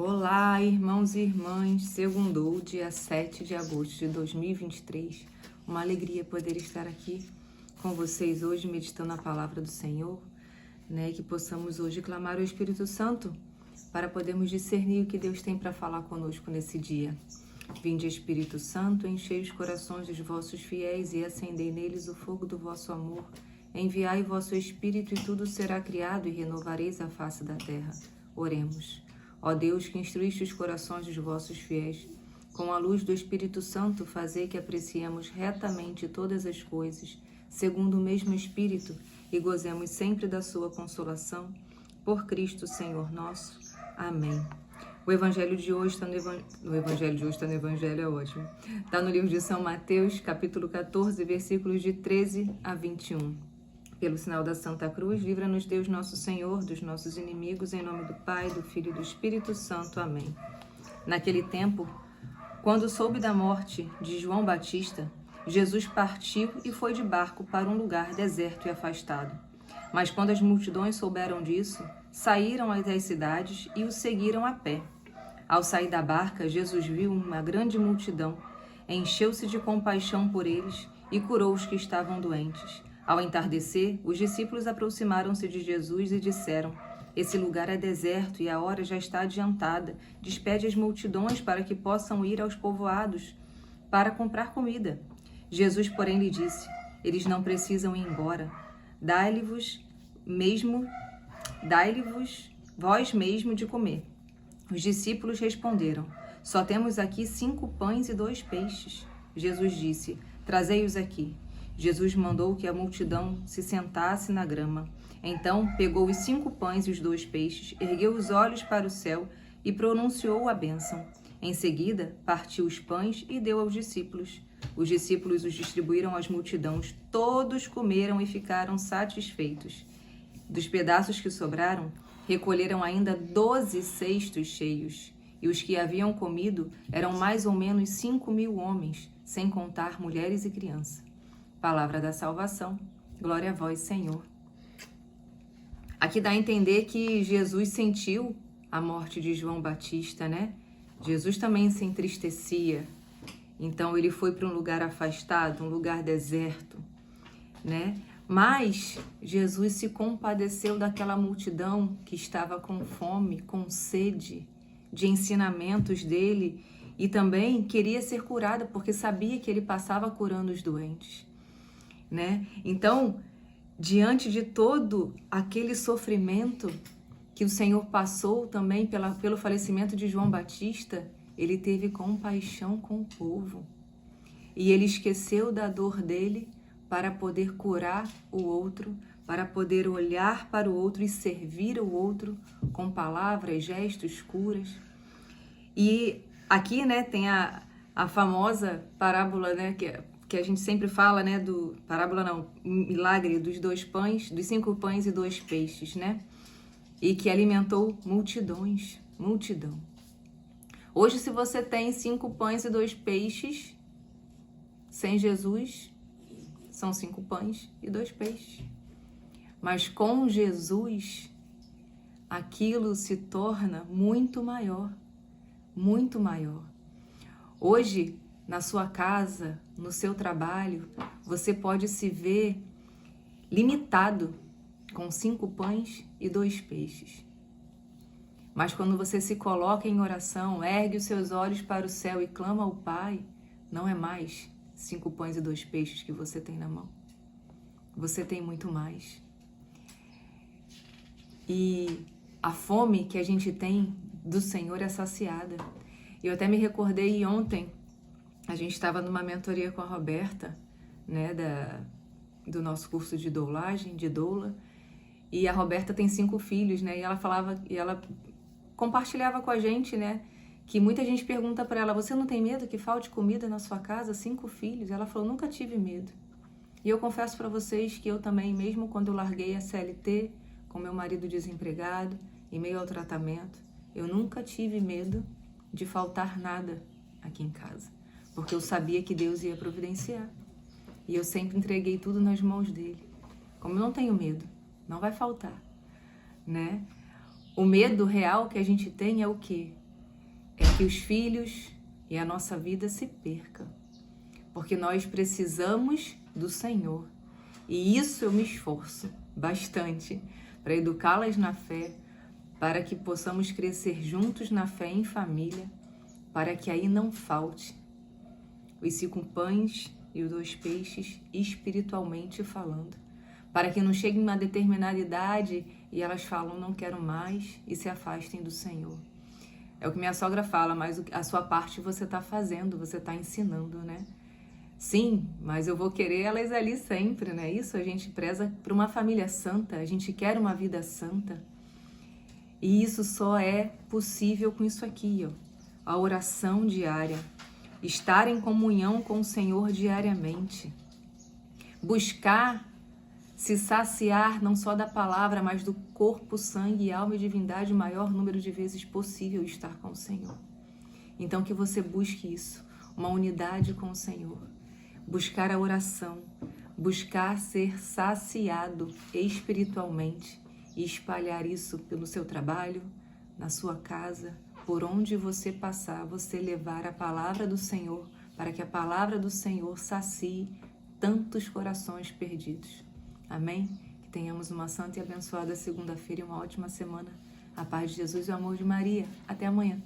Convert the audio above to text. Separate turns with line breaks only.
Olá, irmãos e irmãs. Segundou, dia 7 de agosto de 2023. Uma alegria poder estar aqui com vocês hoje, meditando a palavra do Senhor, que possamos hoje clamar ao Espírito Santo para podermos discernir o que Deus tem para falar conosco nesse dia. Vinde, Espírito Santo, enchei os corações dos vossos fiéis e acendei neles o fogo do vosso amor. Enviai o vosso Espírito e tudo será criado e renovareis a face da terra. Oremos. Ó Deus, que instruíste os corações dos vossos fiéis, com a luz do Espírito Santo, fazei que apreciemos retamente todas as coisas, segundo o mesmo Espírito, e gozemos sempre da sua consolação. Por Cristo, Senhor nosso. Amém. O Evangelho de hoje está no Evangelho, é ótimo. Está no livro de São Mateus, capítulo 14, versículos de 13 a 21. Pelo sinal da Santa Cruz, livra-nos Deus nosso Senhor dos nossos inimigos, em nome do Pai, do Filho e do Espírito Santo. Amém. Naquele tempo, quando soube da morte de João Batista, Jesus partiu e foi de barco para um lugar deserto e afastado. Mas quando as multidões souberam disso, saíram das cidades e o seguiram a pé. Ao sair da barca, Jesus viu uma grande multidão, encheu-se de compaixão por eles e curou os que estavam doentes. Ao entardecer, os discípulos aproximaram-se de Jesus e disseram: Esse lugar é deserto e a hora já está adiantada. Despede as multidões para que possam ir aos povoados para comprar comida. Jesus, porém, lhe disse: Eles não precisam ir embora. Dai-lhe-vos vós mesmo de comer. Os discípulos responderam: Só temos aqui 5 pães e 2 peixes. Jesus disse: Trazei-os aqui. Jesus mandou que a multidão se sentasse na grama. Então pegou os 5 pães e os 2 peixes, ergueu os olhos para o céu e pronunciou a bênção. Em seguida, partiu os pães e deu aos discípulos. Os discípulos os distribuíram às multidões. Todos comeram e ficaram satisfeitos. Dos pedaços que sobraram, recolheram ainda 12 cestos cheios. E os que haviam comido eram mais ou menos 5.000 homens, sem contar mulheres e crianças. Palavra da salvação. Glória a vós, Senhor. Aqui dá a entender que Jesus sentiu a morte de João Batista, né? Jesus também se entristecia. Então ele foi para um lugar afastado, um lugar deserto, né? Mas Jesus se compadeceu daquela multidão que estava com fome, com sede de ensinamentos dele e também queria ser curada porque sabia que ele passava curando os doentes. Então, diante de todo aquele sofrimento que o Senhor passou também pelo falecimento de João Batista, ele teve compaixão com o povo. E ele esqueceu da dor dele para poder curar o outro, para poder olhar para o outro e servir o outro com palavras, gestos, curas. E aqui, tem a famosa parábola, que a gente sempre fala, milagre dos 2 pães, dos 5 pães e 2 peixes, E que alimentou multidão. Hoje, se você tem 5 pães e 2 peixes, sem Jesus, são 5 pães e 2 peixes. Mas com Jesus, aquilo se torna muito maior, muito maior. Hoje, na sua casa, no seu trabalho, você pode se ver limitado com 5 pães e 2 peixes. Mas quando você se coloca em oração, ergue os seus olhos para o céu e clama ao Pai, não é mais 5 pães e 2 peixes que você tem na mão. Você tem muito mais. E a fome que a gente tem do Senhor é saciada. Eu até me recordei ontem, a gente estava numa mentoria com a Roberta, do nosso curso de doulagem, de doula, e a Roberta tem 5 filhos, e ela compartilhava com a gente, que muita gente pergunta para ela: você não tem medo que falte comida na sua casa? 5 filhos? Ela falou: nunca tive medo. E eu confesso para vocês que eu também, mesmo quando eu larguei a CLT, com meu marido desempregado, em meio ao tratamento, eu nunca tive medo de faltar nada aqui em casa, porque eu sabia que Deus ia providenciar. E eu sempre entreguei tudo nas mãos dele. Como eu não tenho medo, não vai faltar, O medo real que a gente tem é o quê? que os filhos e a nossa vida se perca, porque nós precisamos do Senhor. E isso eu me esforço bastante para educá-las na fé, para que possamos crescer juntos na fé em família, para que aí não falte os 5 pães e os 2 peixes espiritualmente falando, para que não chegue uma determinada idade e elas falam não quero mais e se afastem do Senhor. É o que minha sogra fala, mas a sua parte você está fazendo, você está ensinando, né? Sim, mas eu vou querer elas ali sempre, né? Isso a gente preza por uma família santa, a gente quer uma vida santa. E isso só é possível com isso aqui, ó, a oração diária, estar em comunhão com o Senhor diariamente, buscar se saciar não só da palavra, mas do corpo, sangue, alma e divindade o maior número de vezes possível estar com o Senhor. Então que você busque isso, uma unidade com o Senhor, buscar a oração, buscar ser saciado espiritualmente e espalhar isso pelo seu trabalho, na sua casa, por onde você passar, você levar a palavra do Senhor, para que a palavra do Senhor sacie tantos corações perdidos. Amém? Que tenhamos uma santa e abençoada segunda-feira e uma ótima semana. A paz de Jesus e o amor de Maria. Até amanhã.